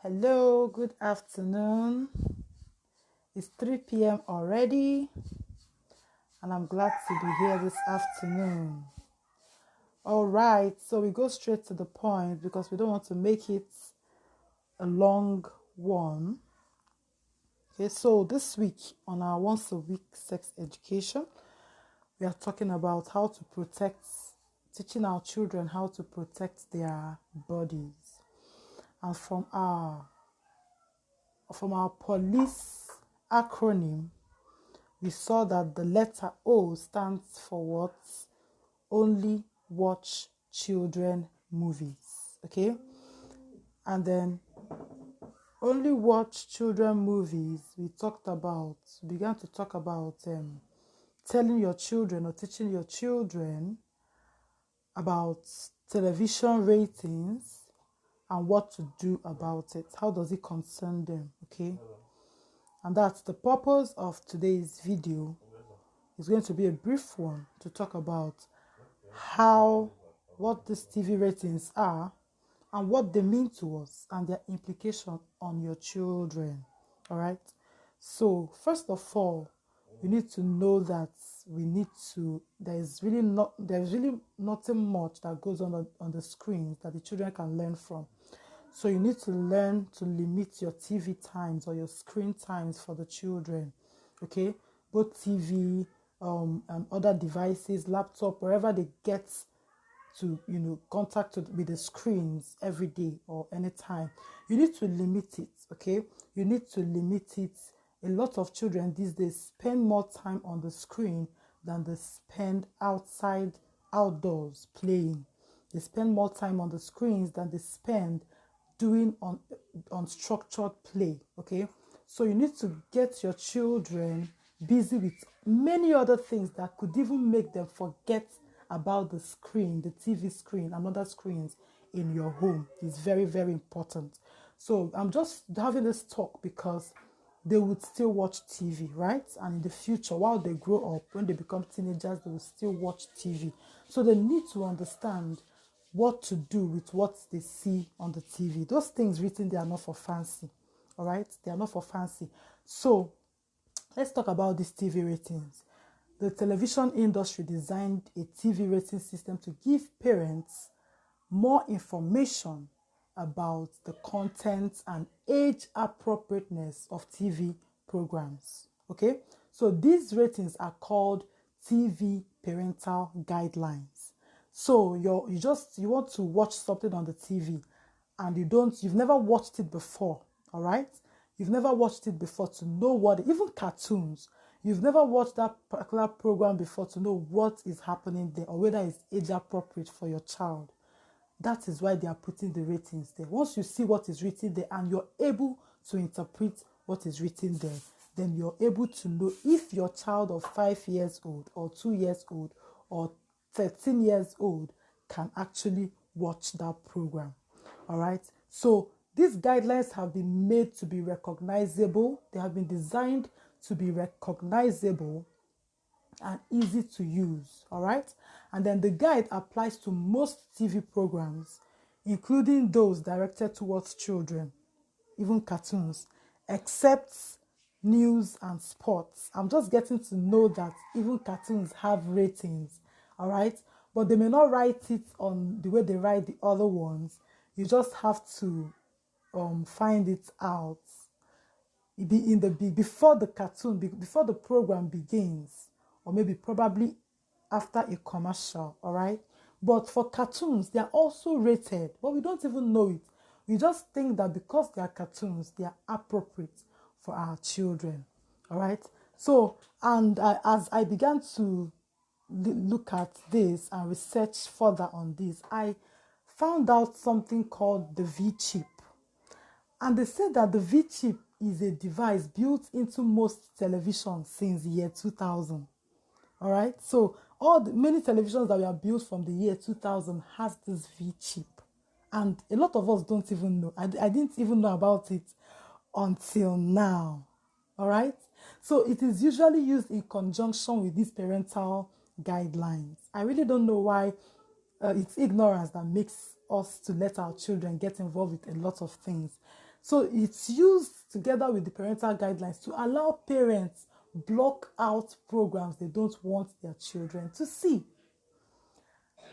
Hello, good afternoon. It's 3 p.m. already, and I'm glad to be here this afternoon. All right, so we go straight to the point because we don't want to make it a long one. Okay, so this week on our once a week sex education, we are talking about how to teaching our children how to protect their bodies. And from our police acronym, we saw that the letter O stands for what? Only watch children movies. Okay? And then only watch children movies, we began to talk about telling your children or teaching your children about television ratings and what to do about it. How does it concern them? Okay? And that's the purpose of today's video. It's going to be a brief one to talk about what these TV ratings are and what they mean to us and their implication on your children. All right. So first of all, we need to know that there's really nothing much that goes on the screens that the children can learn from. So you need to learn to limit your TV times or your screen times for the children. Okay, both TV and other devices, laptop, wherever they get to contact with the screens every day or anytime, you need to limit it. Okay, you need to limit it. A lot of children these days spend more time on the screen than they spend outdoors playing. They spend more time on the screens than they spend doing unstructured play. Okay, so you need to get your children busy with many other things that could even make them forget about the screen, the TV screen and other screens in your home. Is very, very important. So I'm just having this talk because they would still watch TV, right? And in the future, while they grow up, when they become teenagers, they will still watch TV. So they need to understand what to do with what they see on the TV. Those things written there are not for fancy, all right? They are not for fancy. So let's talk about these TV ratings. The television industry designed a TV rating system to give parents more information about the content and age appropriateness of TV programs. Okay, so these ratings are called TV parental guidelines. So you want to watch something on the TV and you've never watched it before, all right? You've never watched it before to know even cartoons, you've never watched that particular program before to know what is happening there or whether it's age appropriate for your child. That is why they are putting the ratings there. Once you see what is written there and you're able to interpret what is written there, then you're able to know if your child of 5 years old or 2 years old or 13 years old can actually watch that program. All right. So these guidelines have been made to be recognizable. They have been designed to be recognizable and easy to use. All right. And then the guide applies to most TV programs, including those directed towards children, even cartoons, except news and sports. I'm just getting to know that even cartoons have ratings, all right? But they may not write it on the way they write the other ones. You just have to find it out before the program begins, or maybe probably after a commercial, all right? But for cartoons, they are also rated, but we don't even know it. We just think that because they are cartoons, they are appropriate for our children, all right? So, and as I began to look at this and research further on this, I found out something called the V-chip. And they said that the V-chip is a device built into most televisions since the year 2000. All right, so many televisions that were built from the year 2000 has this V-chip, and a lot of us don't even know. I didn't even know about it until now. All right, so it is usually used in conjunction with these parental guidelines. I really don't know why it's ignorance that makes us to let our children get involved with a lot of things. So it's used together with the parental guidelines to allow parents block out programs they don't want their children to see.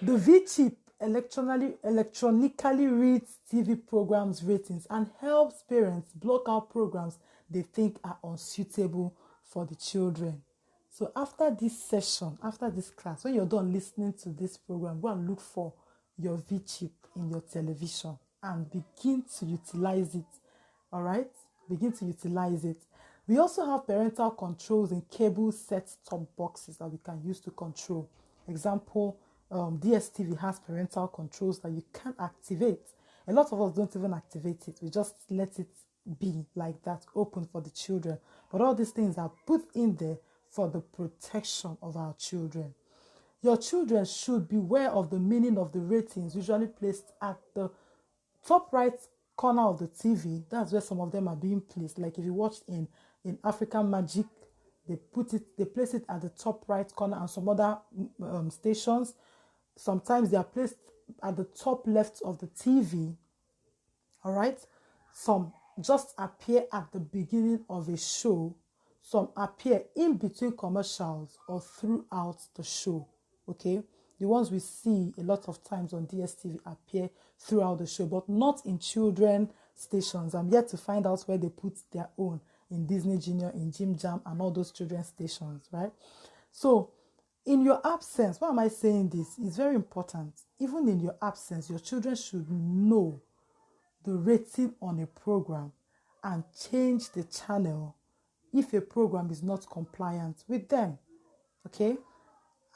The V-chip electronically reads TV programs ratings and helps parents block out programs they think are unsuitable for the children. So after this session, after this class, when you're done listening to this program, go and look for your V-chip in your television and begin to utilize it. All right? Begin to utilize it. We also have parental controls in cable set-top boxes that we can use to control. Example, DSTV has parental controls that you can activate. A lot of us don't even activate it. We just let it be like that, open for the children. But all these things are put in there for the protection of our children. Your children should be aware of the meaning of the ratings usually placed at the top right corner of the TV. That's where some of them are being placed. Like if you watched in African Magic, they place it at the top right corner, and some other stations, sometimes they are placed at the top left of the TV. All right. Some just appear at the beginning of a show. Some appear in between commercials or throughout the show. Okay. The ones we see a lot of times on DSTV appear throughout the show, but not in children stations. I'm yet to find out where they put their own in Disney Junior, in Jim Jam, and all those children stations, right? So, in your absence, why am I saying this? It's very important. Even in your absence, your children should know the rating on a program and change the channel if a program is not compliant with them. Okay?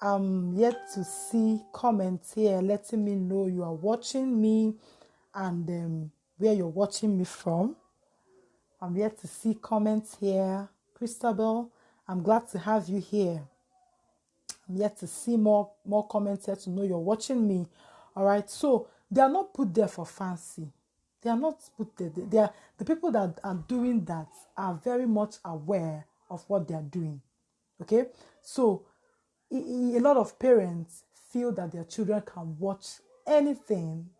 I'm yet to see comments here letting me know you are watching me and where you're watching me from. I'm yet to see comments here. Christabel, I'm glad to have you here. I'm yet to see more comments here to know you're watching me. All right. So they are not put there for fancy. They are not put there. They are the people that are doing that are very much aware of what they are doing. Okay. So a lot of parents feel that their children can watch anything.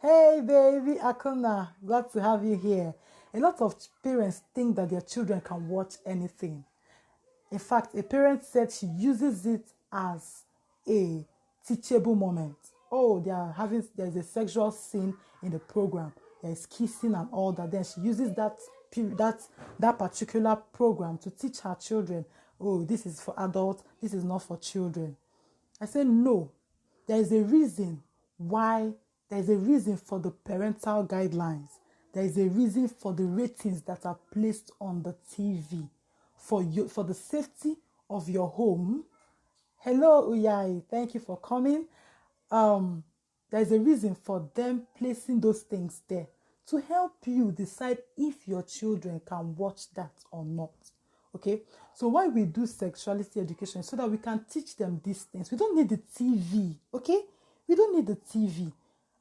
Hey, baby, Akuna, glad to have you here. A lot of parents think that their children can watch anything. In fact, a parent said she uses it as a teachable moment. Oh, there's a sexual scene in the program. There's kissing and all that. Then she uses that particular program to teach her children, oh, this is for adults, this is not for children. I said, no, there is a reason why, there is a reason for the parental guidelines. There is a reason for the ratings that are placed on the TV for the safety of your home. Hello, Uyai, thank you for coming. There is a reason for them placing those things there to help you decide if your children can watch that or not. Okay, so why we do sexuality education so that we can teach them these things. We don't need the TV. Okay, we don't need the TV.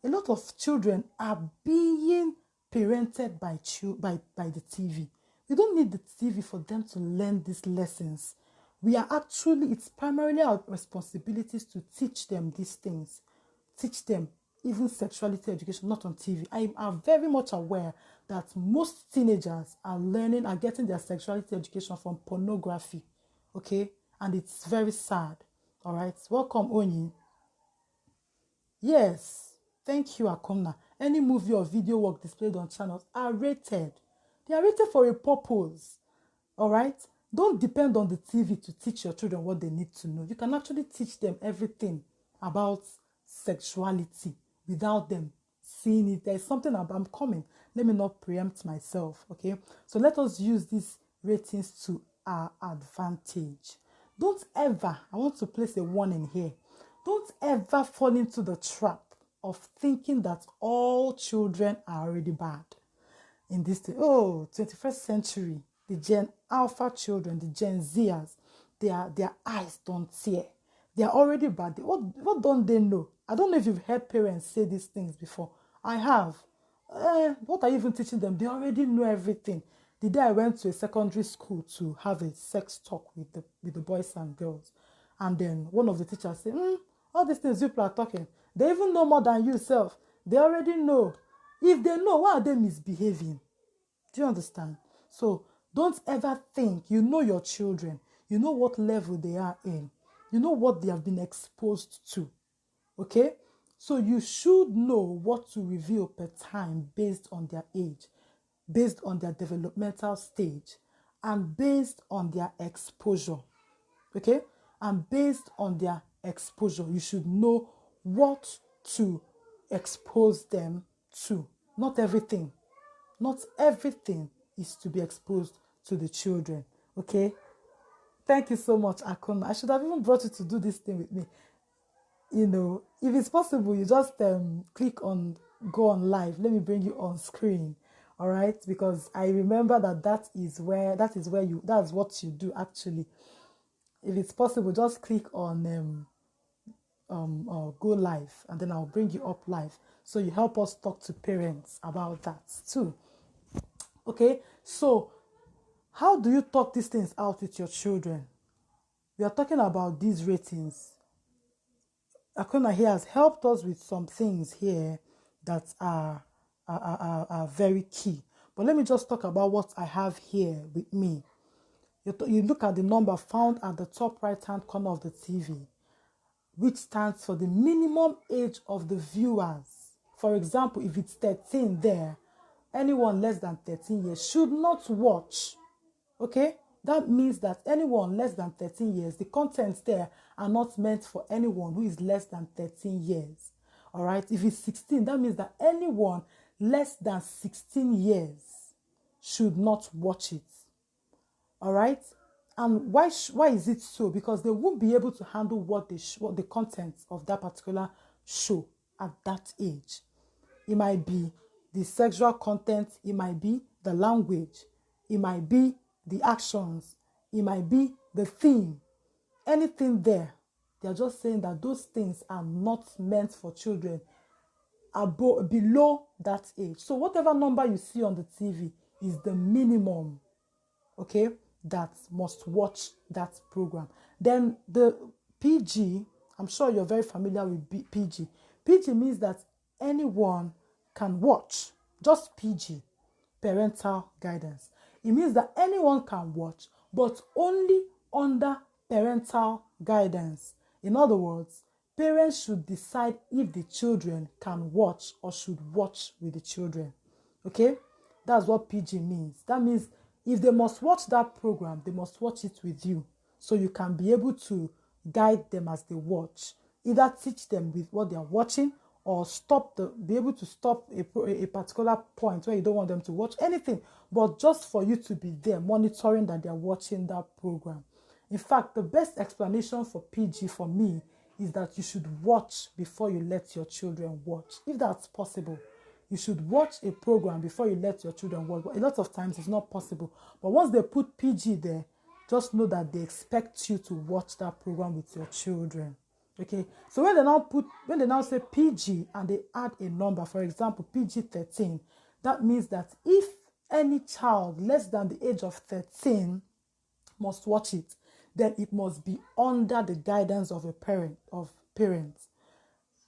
A lot of children are being parented by the TV. We don't need the TV for them to learn these lessons. It's primarily our responsibilities to teach them these things. Teach them even sexuality education, not on TV. I am very much aware that most teenagers are getting their sexuality education from pornography. Okay? And it's very sad. All right? Welcome, Onyi. Yes. Thank you, Akona. Any movie or video work displayed on channels are rated. They are rated for a purpose. All right? Don't depend on the TV to teach your children what they need to know. You can actually teach them everything about sexuality without them seeing it. There's something I'm coming. Let me not preempt myself, okay? So let us use these ratings to our advantage. Don't ever, I want to place a warning here. Don't ever fall into the trap of thinking that all children are already bad. In this 21st century, the Gen Alpha children, the Gen Zers, their eyes don't tear. They are already bad. What don't they know? I don't know if you've heard parents say these things before. I have. What are you even teaching them? They already know everything. The day I went to a secondary school to have a sex talk with the boys and girls, and then one of the teachers said, all these things people are talking, they even know more than you self. They already know. If they know, why are they misbehaving? Do you understand? So don't ever think, you know your children, you know what level they are in, you know what they have been exposed to. Okay? So you should know what to reveal per time based on their age, based on their developmental stage, and based on their exposure. Okay? And based on their exposure, you should know what to expose them to. Not everything. Not everything is to be exposed to the children. Okay? Thank you so much, Akona. I should have even brought you to do this thing with me. If it's possible, you just click on go on live. Let me bring you on screen. All right, because I remember that's what you do actually. If it's possible, just click on go live, and then I'll bring you up live. So you help us talk to parents about that too. Okay, so how do you talk these things out with your children? We are talking about these ratings. Akona here has helped us with some things here that are very key. But let me just talk about what I have here with me. You look at the number found at the top right-hand corner of the TV, which stands for the minimum age of the viewers. For example, if it's 13 there, anyone less than 13 years should not watch. Okay? That means that anyone less than 13 years, the contents there are not meant for anyone who is less than 13 years. All right? If it's 16, that means that anyone less than 16 years should not watch it. All right? And why is it so? Because they won't be able to handle what the contents of that particular show at that age. It might be the sexual content, it might be the language, it might be the actions, it might be the theme, anything there. They are just saying that those things are not meant for children below that age. So whatever number you see on the TV is the minimum, okay, that must watch that program. Then the PG, I'm sure you're very familiar with PG. PG means that anyone can watch, just PG, parental guidance. It means that anyone can watch, but only under parental guidance. In other words, parents should decide if the children can watch or should watch with the children. Okay? That's what PG means. That means if they must watch that program, they must watch it with you. So you can be able to guide them as they watch. Either teach them with what they are watching or be able to stop a particular point where you don't want them to watch anything, but just for you to be there monitoring that they're watching that program. In fact, the best explanation for PG for me is that you should watch before you let your children watch. If that's possible, you should watch a program before you let your children watch. But a lot of times it's not possible. But once they put PG there, just know that they expect you to watch that program with your children. Okay, so when they now say PG and they add a number, for example, PG-13, that means that if any child less than the age of 13 must watch it, then it must be under the guidance of parents.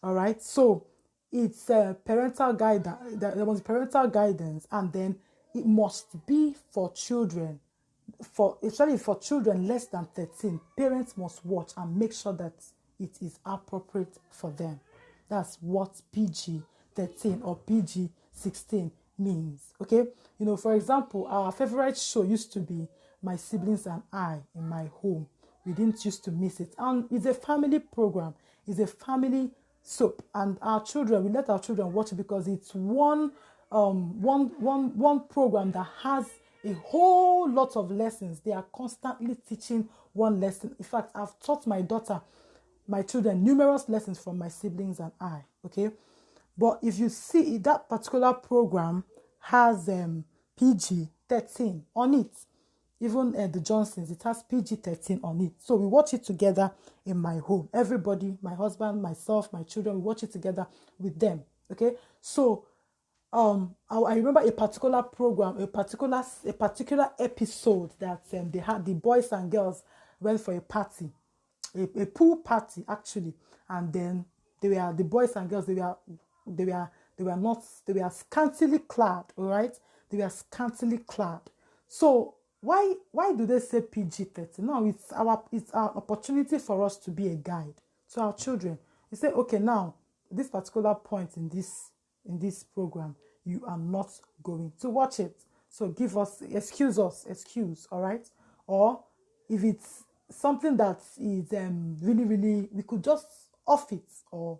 All right, so it's parental guidance. There must be parental guidance, and then it must be for children. Especially for children less than 13, parents must watch and make sure that it is appropriate for them. That's what PG-13 or PG-16 means. Okay? For example, our favorite show used to be My Siblings and I in my home. We didn't used to miss it. And it's a family program. It's a family soap. And we let our children watch it because it's one program that has a whole lot of lessons. They are constantly teaching one lesson. In fact, I've taught my children numerous lessons from My Siblings and I. Okay, but if you see that particular program has PG-13 on it, even the Johnsons, it has PG-13 on it. So we watch it together in my home. Everybody, my husband, myself, my children, we watch it together with them. Okay, so I remember a particular program, a particular episode that they had. The boys and girls went for a party, a pool party actually, and then the boys and girls they were scantily clad, all right, they were scantily clad. So why do they say PG-13? No, it's our opportunity for us to be a guide to our children. You say, okay, now this particular point in this program, you are not going to watch it. So excuse, all right? Or if it's something that is really, really, we could just off it or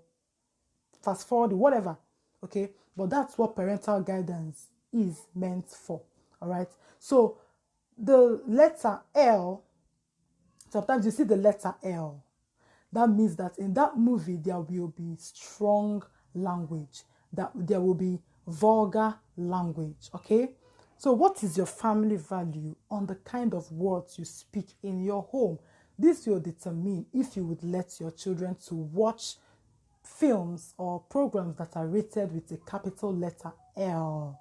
fast forward, whatever, okay? But that's what parental guidance is meant for, all right? So the letter L, sometimes you see the letter L. That means that in that movie, there will be strong language, that there will be vulgar language, okay? So what is your family value on the kind of words you speak in your home? This will determine if you would let your children to watch films or programs that are rated with a capital letter L.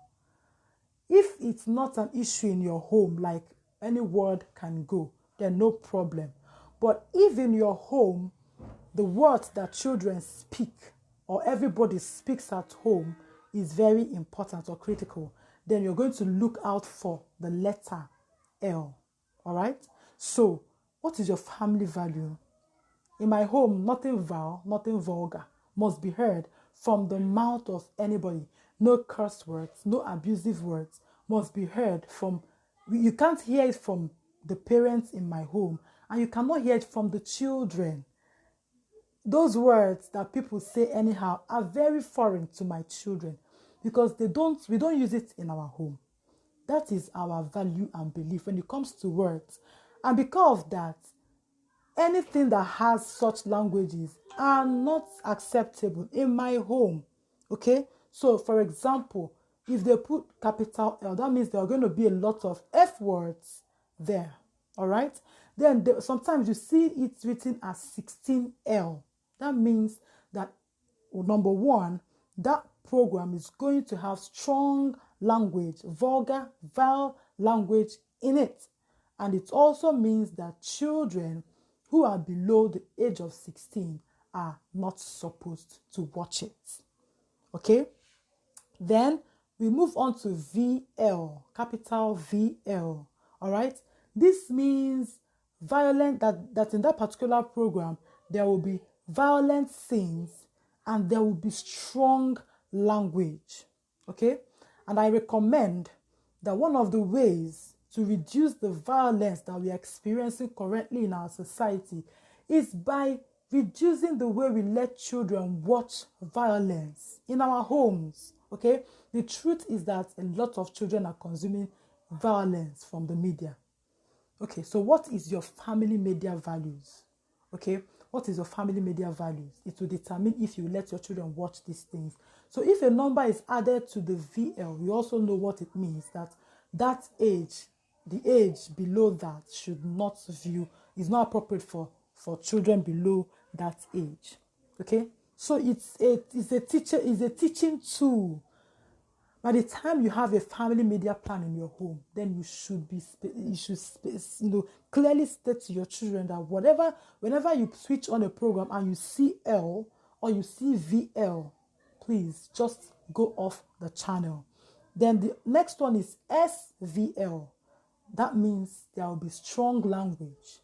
If it's not an issue in your home, like any word can go, then no problem. But if in your home, the words that children speak or everybody speaks at home is very important or critical, then you're going to look out for the letter L. All right? So, what is your family value? In my home, nothing vile, nothing vulgar must be heard from the mouth of anybody. No curse words, no abusive words must be heard from. You can't hear it from the parents in my home, and you cannot hear it from the children. Those words that people say anyhow are very foreign to my children because we don't use it in our home. That is our value and belief when it comes to words. And because of that, anything that has such languages are not acceptable in my home. Okay? So, for example, if they put capital L, that means there are going to be a lot of F words there. All right? Then sometimes you see it written as 16L. That means that, number one, that program is going to have strong language, vulgar, vile language in it. And it also means that children who are below the age of 16 are not supposed to watch it. Okay? Then we move on to VL, capital VL. All right? This means violent, that in that particular program, there will be violent scenes and there will be strong language. Okay? And I recommend that one of the ways to reduce the violence that we are experiencing currently in our society is by reducing the way we let children watch violence in our homes. Okay? The truth is that a lot of children are consuming violence from the media. Okay, so what is your family media values? Okay, what is your family media values? It will determine if you let your children watch these things. So if a number is added to the VL, you also know what it means, that age, the age below that should not view, is not appropriate for children below that age. Okay, so it's a teaching tool. By the time you have a family media plan in your home, then you should clearly state to your children that whenever you switch on a program and you see L or you see VL, please just go off the channel. Then the next one is SVL. That means there will be strong language,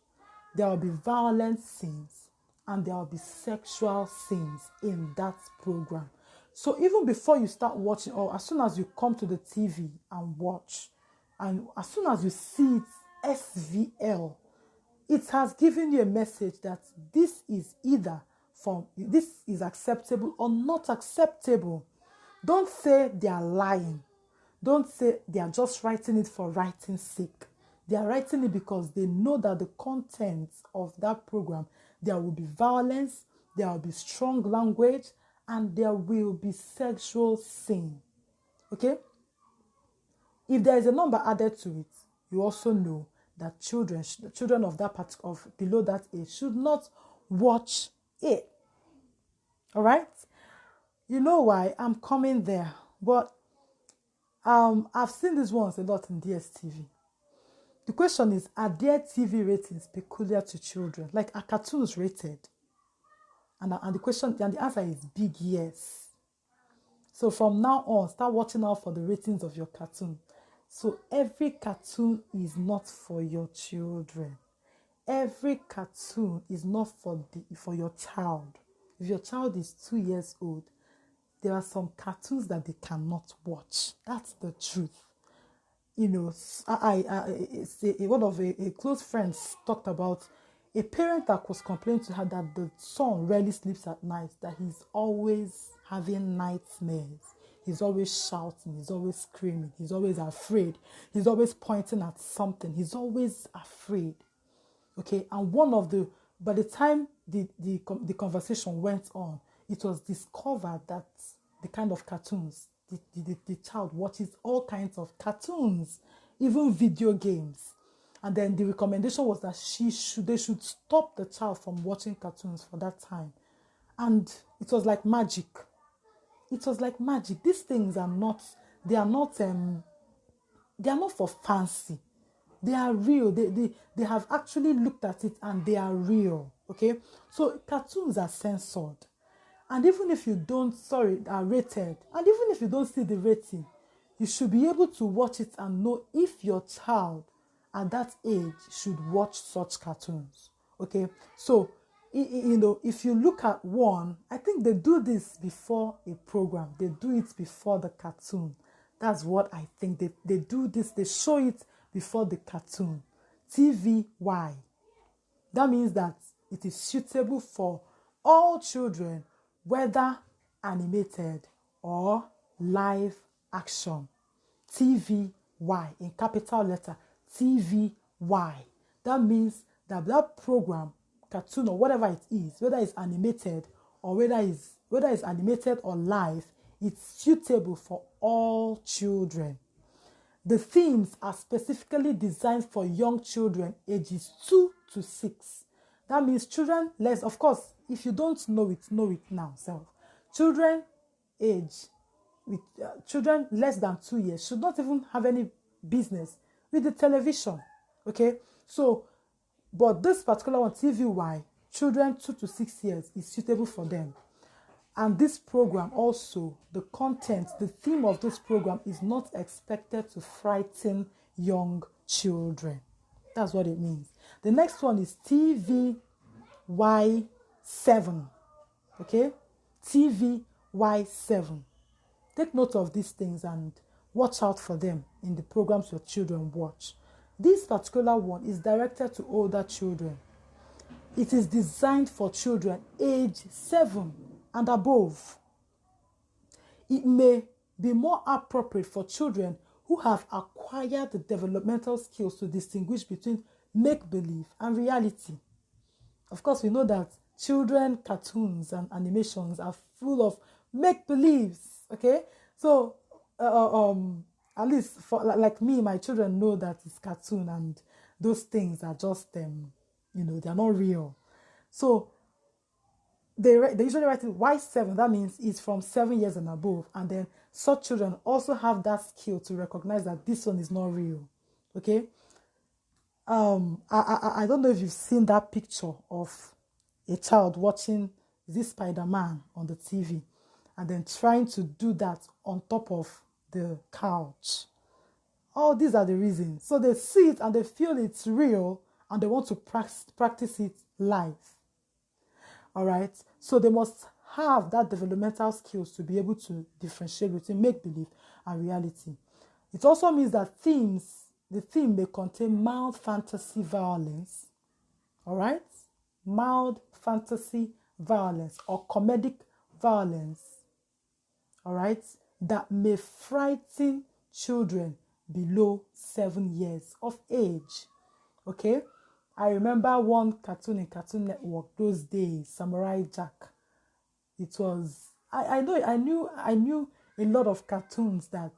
there will be violent scenes, and there will be sexual scenes in that program. So even before you start watching, or as soon as you come to the TV and watch, and as soon as you see it, SVL, it has given you a message that this is acceptable or not acceptable. Don't say they are lying. Don't say they are just writing it for writing's sake. They are writing it because they know that the contents of that program, there will be violence, there will be strong language, and there will be sexual sin. Okay? If there is a number added to it, you also know that children of that part of below that age should not watch it. All right? You know why I'm coming there, but I've seen these ones a lot in DSTV. The question is, are their TV ratings peculiar to children? Like, are cartoons rated? And the answer is big yes. So from now on, start watching out for the ratings of your cartoon. So every cartoon is not for your children. Every cartoon is not for your child. If your child is 2 years old, there are some cartoons that they cannot watch. That's the truth. You know, one of a close friends talked about a parent that was complaining to her that the son rarely sleeps at night, that he's always having nightmares. He's always shouting, he's always screaming, he's always afraid, he's always pointing at something, he's always afraid. Okay, and by the time the conversation went on, it was discovered that the kind of cartoons the child watches, all kinds of cartoons, even video games. And then the recommendation was that they should stop the child from watching cartoons for that time. And it was like magic. It was like magic. These things are not, they are not for fancy. They are real. They have actually looked at it and they are real. Okay? So cartoons are censored. And even if you are rated. And even if you don't see the rating, you should be able to watch it and know if your child at that age should watch such cartoons. Okay? So, if you look at one, I think they do this before a program. They do it before the cartoon. That's what I think. They do this. They show it before the cartoon. TVY. That means that it is suitable for all children, whether animated or live action. TVY in capital letter. TVY. That means that program, cartoon or whatever it is, whether it's animated or whether it's animated or live, it's suitable for all children. The themes are specifically designed for young children ages 2 to 6. That means children less, of course, if you don't know it now. So, children less than 2 years should not even have any business with the television. Okay, so, but this particular one, TVY, children 2 to 6 years is suitable for them. And this program also, the content, the theme of this program is not expected to frighten young children. That's what it means. The next one is TVY7. Okay? TVY7. Take note of these things and watch out for them in the programs your children watch. This particular one is directed to older children. It is designed for children age 7 and above. It may be more appropriate for children who have acquired the developmental skills to distinguish between make-believe and reality. Of course, we know that children cartoons and animations are full of make-believes, okay? So, at least for like me, my children know that it's cartoon and those things are just, they're not real. So, they usually write it Y7. That means it's from 7 years and above. And then such children also have that skill to recognize that this one is not real. Okay? I don't know if you've seen that picture of a child watching this Spider-Man on the TV and then trying to do that on top of the couch. All these are the reasons. So they see it and they feel it's real and they want to practice it live. All right, so they must have that developmental skills to be able to differentiate between make-believe and reality. It also means that the theme may contain mild fantasy violence, all right, mild fantasy violence or comedic violence, all right, that may frighten children below 7 years of age, okay? I remember one cartoon in Cartoon Network those days, Samurai Jack. It was, I knew a lot of cartoons that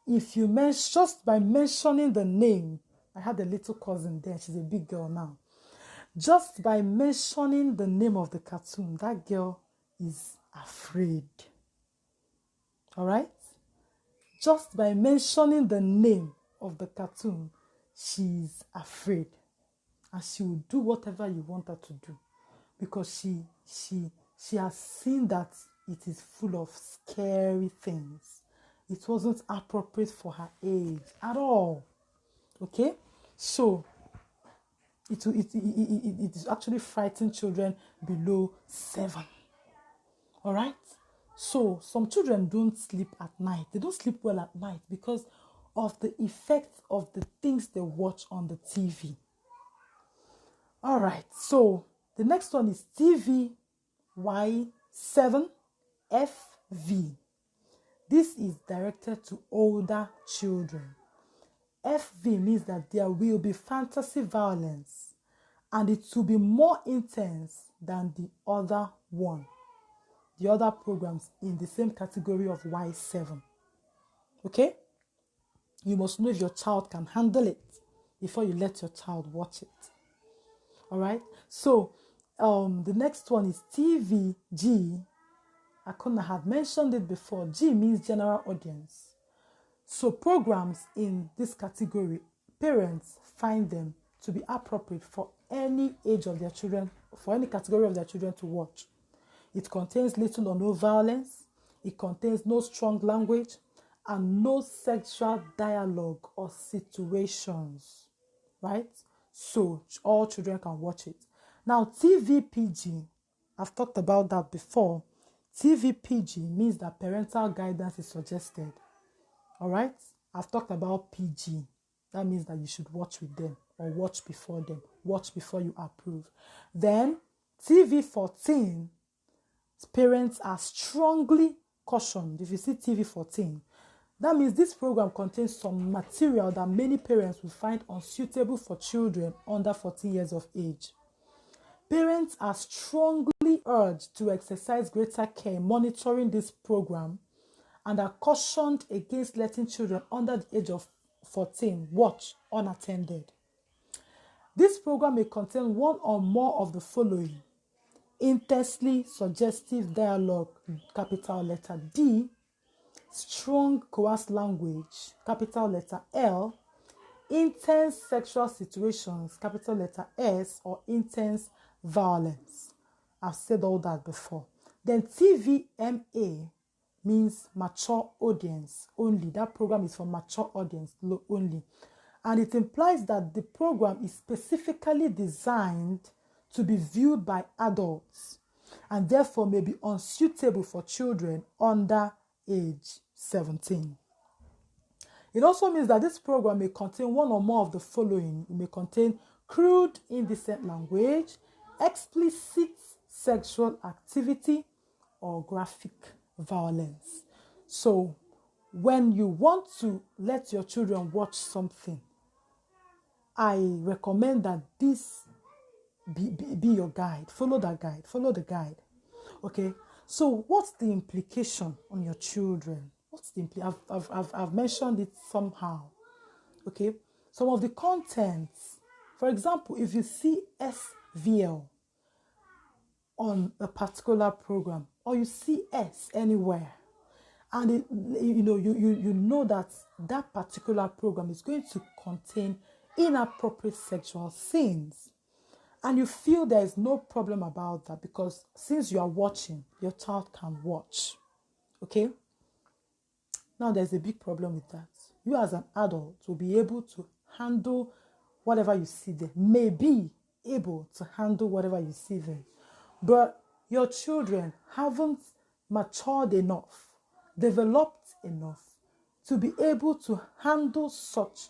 if you just by mentioning the name, I had a little cousin there, she's a big girl now. Just by mentioning the name of the cartoon, that girl is afraid. All right? Just by mentioning the name of the cartoon, she's afraid. And she will do whatever you want her to do. Because she has seen that it is full of scary things. It wasn't appropriate for her age at all. Okay? So, it is actually frightening children below 7. All right? So, some children don't sleep at night. They don't sleep well at night because of the effects of the things they watch on the TV. All right, so the next one is TVY7FV. This is directed to older children. FV means that there will be fantasy violence and it will be more intense than the other one, the other programs in the same category of Y7. Okay? You must know if your child can handle it before you let your child watch it. All right? So, the next one is TVG. I couldn't have mentioned it before. G means general audience. So programs in this category, parents find them to be appropriate for any age of their children, for any category of their children to watch. It contains little or no violence. It contains no strong language and no sexual dialogue or situations, right? So all children can watch it. Now, TVPG, I've talked about that before. TVPG means that parental guidance is suggested. All right? I've talked about PG. That means that you should watch with them or watch before them. Watch before you approve. Then, TV14, parents are strongly cautioned. If you see TV14, that means this program contains some material that many parents will find unsuitable for children under 14 years of age. Parents are strongly urged to exercise greater care monitoring this program and are cautioned against letting children under the age of 14 watch unattended. This program may contain one or more of the following: intensely suggestive dialogue, capital letter D; strong coerced language, capital letter L; intense sexual situations, capital letter S; or intense violence. I've said all that before. Then TVMA means mature audience only. That program is for mature audience only. And it implies that the program is specifically designed to be viewed by adults and therefore may be unsuitable for children under age 17. It also means that this program may contain one or more of the following. It may contain crude, indecent language, explicit sexual activity, or graphic violence. So, when you want to let your children watch something, I recommend that this be your guide. Follow that guide. Follow the guide. Okay. So, what's the implication on your children? What's the I've mentioned it somehow. Okay. Some of the contents, for example, if you see SVL on a particular program, or you see S anywhere, and you know that particular program is going to contain inappropriate sexual scenes, and you feel there is no problem about that because since you are watching, your child can watch. Okay? Now there's a big problem with that. You as an adult will be able to handle whatever you see there. May be able to handle whatever you see there. But your children haven't matured enough, developed enough to be able to handle such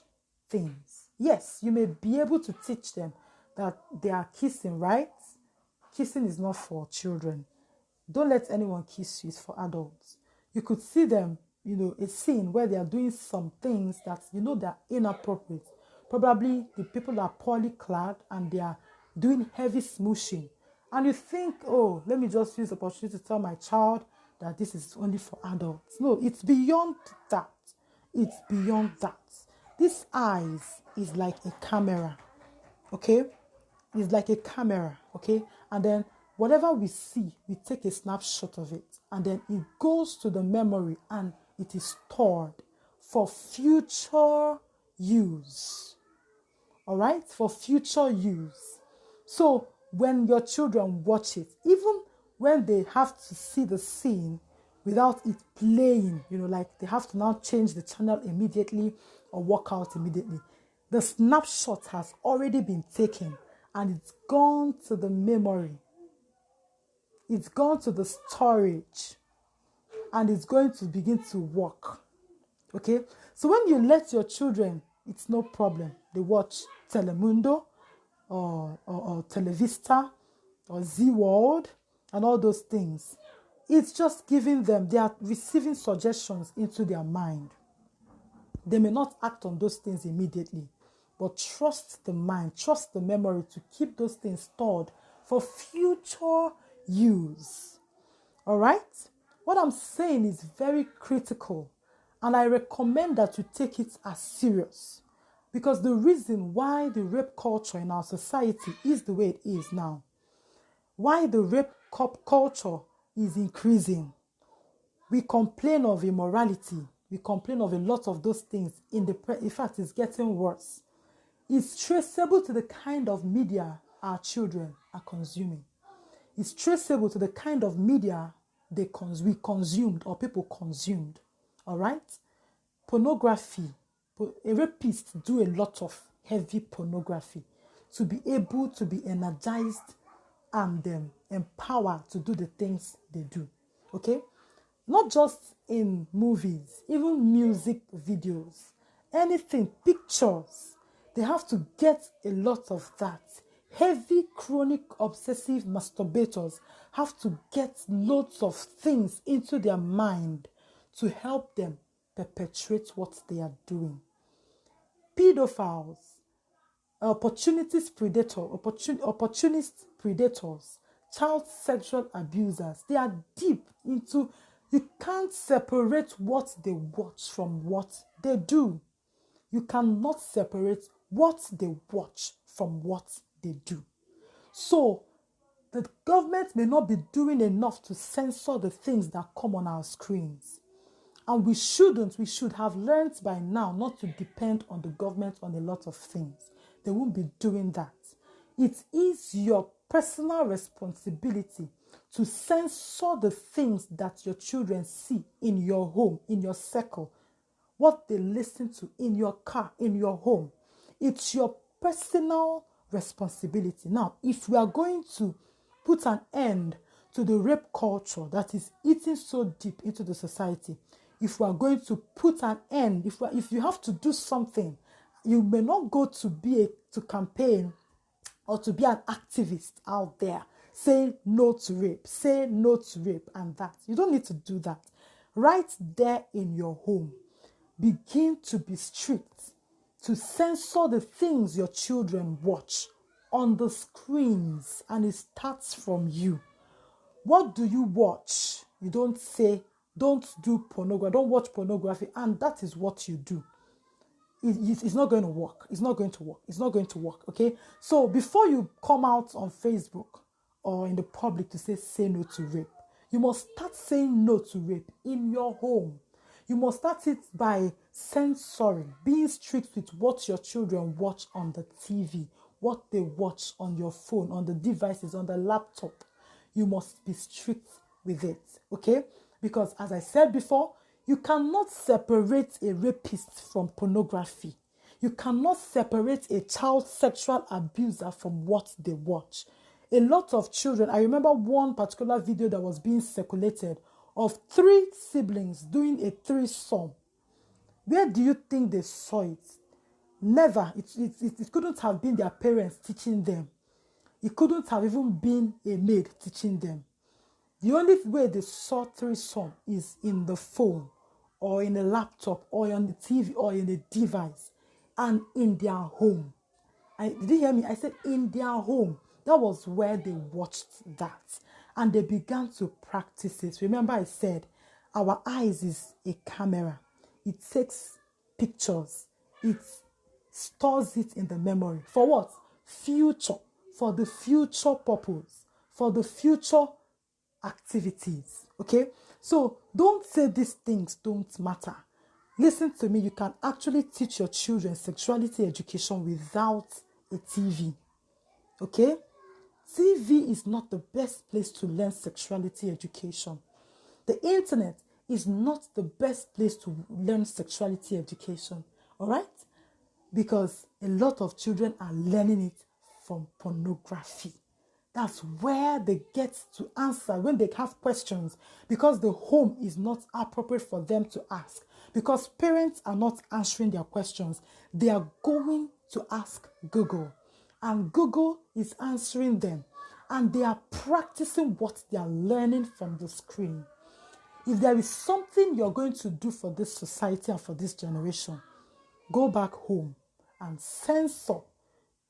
things. Yes, you may be able to teach them that they are kissing, right? Kissing is not for children. Don't let anyone kiss you, it's for adults. You could see them, a scene where they are doing some things that they're inappropriate. Probably the people are poorly clad and they are doing heavy smooshing. And you think, oh, let me just use the opportunity to tell my child that this is only for adults. No, it's beyond that. It's beyond that. This eyes is like a camera, okay? It's like a camera, okay? And then whatever we see, we take a snapshot of it. And then it goes to the memory and it is stored for future use. All right? For future use. So when your children watch it, even when they have to see the scene without it playing, like they have to now change the channel immediately or walk out immediately. The snapshot has already been taken and it's gone to the memory. It's gone to the storage and it's going to begin to work. Okay? So when you let your children, it's no problem. They watch Telemundo or Televista or Z World and all those things. It's just giving them, they are receiving suggestions into their mind. They may not act on those things immediately, but trust the mind, trust the memory to keep those things stored for future use. All right? What I'm saying is very critical, and I recommend that you take it as serious, because the reason why the rape culture in our society is the way it is now, why the rape culture is increasing, we complain of immorality, we complain of a lot of those things. In fact, it's getting worse. It's traceable to the kind of media our children are consuming. It's traceable to the kind of media we consumed or people consumed. All right? Pornography. A rapist do a lot of heavy pornography to be able to be energized and empowered to do the things they do. Okay? Not just in movies, even music videos, anything, pictures. They have to get a lot of that. Heavy, chronic, obsessive masturbators have to get loads of things into their mind to help them perpetrate what they are doing. Pedophiles, opportunist predators, child sexual abusers, they are deep into, you can't separate what they watch from what they do. You cannot separate what they watch from what they do. So, the government may not be doing enough to censor the things that come on our screens. And we should have learned by now not to depend on the government on a lot of things. They won't be doing that. It is your personal responsibility to censor the things that your children see in your home, in your circle, what they listen to in your car, in your home. It's your personal responsibility. Now, if we are going to put an end to the rape culture that is eating so deep into the society, if we are going to put an end, if you have to do something, you may not go to campaign or to be an activist out there saying no to rape, say no to rape and that. You don't need to do that. Right there in your home, begin to be strict, to censor the things your children watch on the screens, and it starts from you. What do you watch? You don't say, don't do pornography, don't watch pornography, and that is what you do. It's not going to work. It's not going to work. It's not going to work, okay? So before you come out on Facebook or in the public to say no to rape, you must start saying no to rape in your home. You must start it by censoring, being strict with what your children watch on the TV, what they watch on your phone, on the devices, on the laptop. You must be strict with it, okay? Because as I said before, you cannot separate a rapist from pornography. You cannot separate a child sexual abuser from what they watch. A lot of children, I remember one particular video that was being circulated of 3 siblings doing a threesome. Where do you think they saw it? Never. It couldn't have been their parents teaching them. It couldn't have even been a maid teaching them. The only way they saw threesome is in the phone or in a laptop or on the TV or in a device and in their home. Did you hear me? I said in their home. That was where they watched that. And they began to practice it. Remember I said, our eyes is a camera. It takes pictures. It stores it in the memory. For what? Future. For the future purpose. For the future activities. Okay? So don't say these things don't matter. Listen to me. You can actually teach your children sexuality education without a TV. Okay? TV is not the best place to learn sexuality education. The internet is not the best place to learn sexuality education, all right? Because a lot of children are learning it from pornography. That's where they get to answer when they have questions, because the home is not appropriate for them to ask. Because parents are not answering their questions, they are going to ask Google. And Google is answering them. And they are practicing what they are learning from the screen. If there is something you're going to do for this society and for this generation, go back home and censor.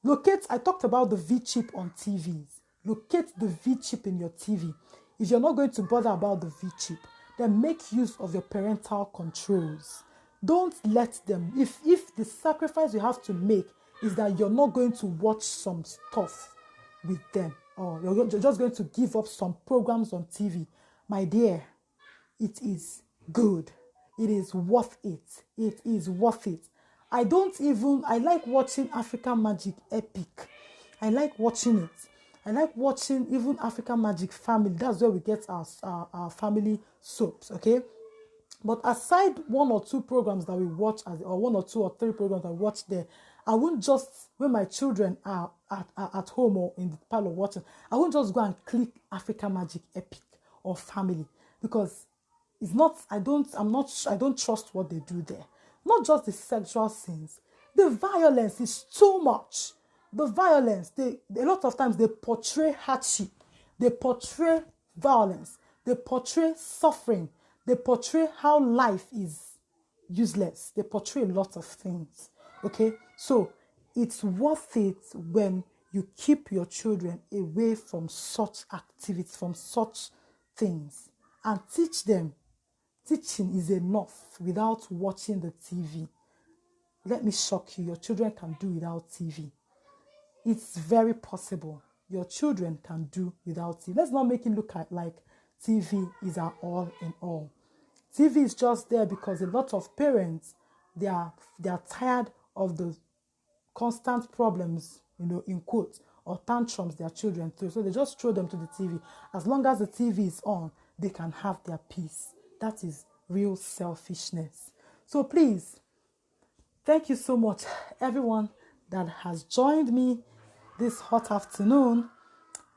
Locate, I talked about the V-chip on TVs. Locate the V-chip in your TV. If you're not going to bother about the V-chip, then make use of your parental controls. Don't let them, if the sacrifice you have to make is that you're not going to watch some stuff with them, or you're just going to give up some programs on TV, my dear, it is good. It is worth it. It is worth it. I like watching African Magic Epic. I like watching it. I like watching even African Magic Family. That's where we get our family soaps, okay? But aside one or two programs that we watch, or one or two or three programs I watch there, I won't just, when my children are at home or in the parlor watching, I won't just go and click African Magic Epic or Family, because it's not, I don't trust what they do there. Not just the sexual scenes. The violence is too much. The violence, a lot of times they portray hardship. They portray violence. They portray suffering. They portray how life is useless. They portray a lot of things. Okay? So it's worth it when you keep your children away from such activities, from such things, and teach them. Teaching is enough without watching the TV. Let me shock you. Your children can do without TV. It's very possible. Your children can do without TV. Let's not make it look like TV is our all in all. TV is just there because a lot of parents, they are tired of the constant problems, in quotes, or tantrums their children through. So they just throw them to the TV. As long as the TV is on, they can have their peace. That is real selfishness. So please, thank you so much, everyone that has joined me this hot afternoon.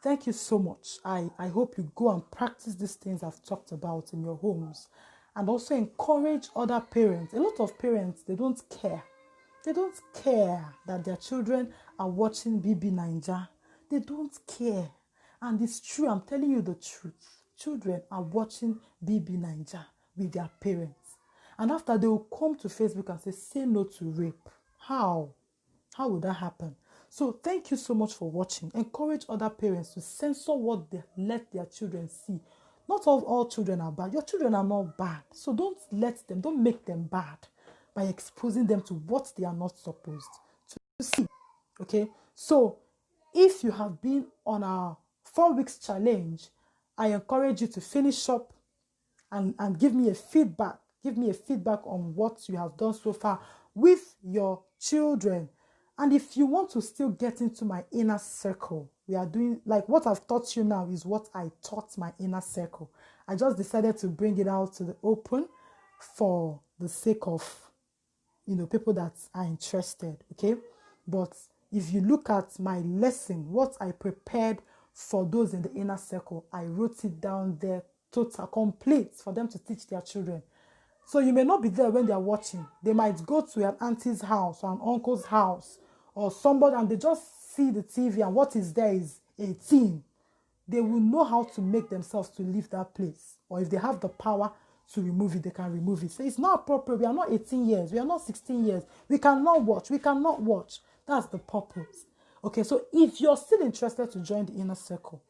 Thank you so much. I hope you go and practice these things I've talked about in your homes, and also encourage other parents. A lot of parents, they don't care. They don't care that their children are watching BB Naija. They don't care. And it's true, I'm telling you the truth. Children are watching BB Naija with their parents. And after, they will come to Facebook and say no to rape. How? How would that happen? So thank you so much for watching. Encourage other parents to censor what they let their children see. Not all children are bad. Your children are not bad. So don't make them bad by exposing them to what they are not supposed to see. Okay? So if you have been on our 4 weeks challenge, I encourage you to finish up and give me a feedback. Give me a feedback on what you have done so far with your children. And if you want to still get into my inner circle, we are doing, like what I've taught you now is what I taught my inner circle. I just decided to bring it out to the open for the sake of, people that are interested, okay? But if you look at my lesson, what I prepared for those in the inner circle, I wrote it down there, total, complete, for them to teach their children. So you may not be there when they are watching. They might go to an auntie's house or an uncle's house or somebody, and they just see the TV, and what is there is a teen. They will know how to make themselves to leave that place. Or if they have the power to remove it, they can remove it. So it's not appropriate. We are not 18 years. We are not 16 years. We cannot watch. We cannot watch. That's the purpose. Okay, so if you're still interested to join the inner circle,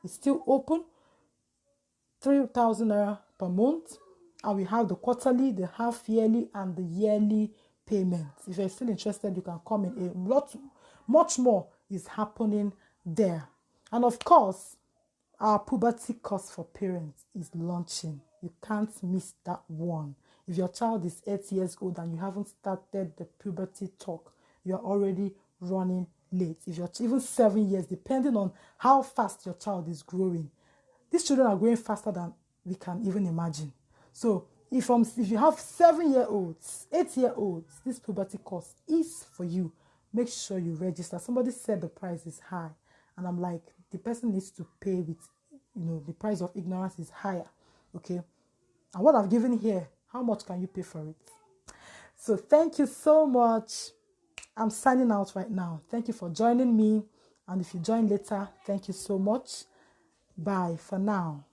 it's still open. 3,000 naira per month. And we have the quarterly, the half yearly, and the yearly payments. If you're still interested, you can come in. Much more is happening there. And of course, our puberty course for parents is launching. You can't miss that one. If your child is 8 years old and you haven't started the puberty talk, you're already running late. If you're even 7 years, depending on how fast your child is growing. These children are growing faster than we can even imagine. So if you have 7-year-olds, 8-year-olds, this puberty course is for you. Make sure you register. Somebody said the price is high, and I'm like, the person needs to pay with, the price of ignorance is higher. Okay, and what I've given here, how much can you pay for it? So thank you so much. I'm signing out right now. Thank you for joining me, and if you join later, thank you so much. Bye for now.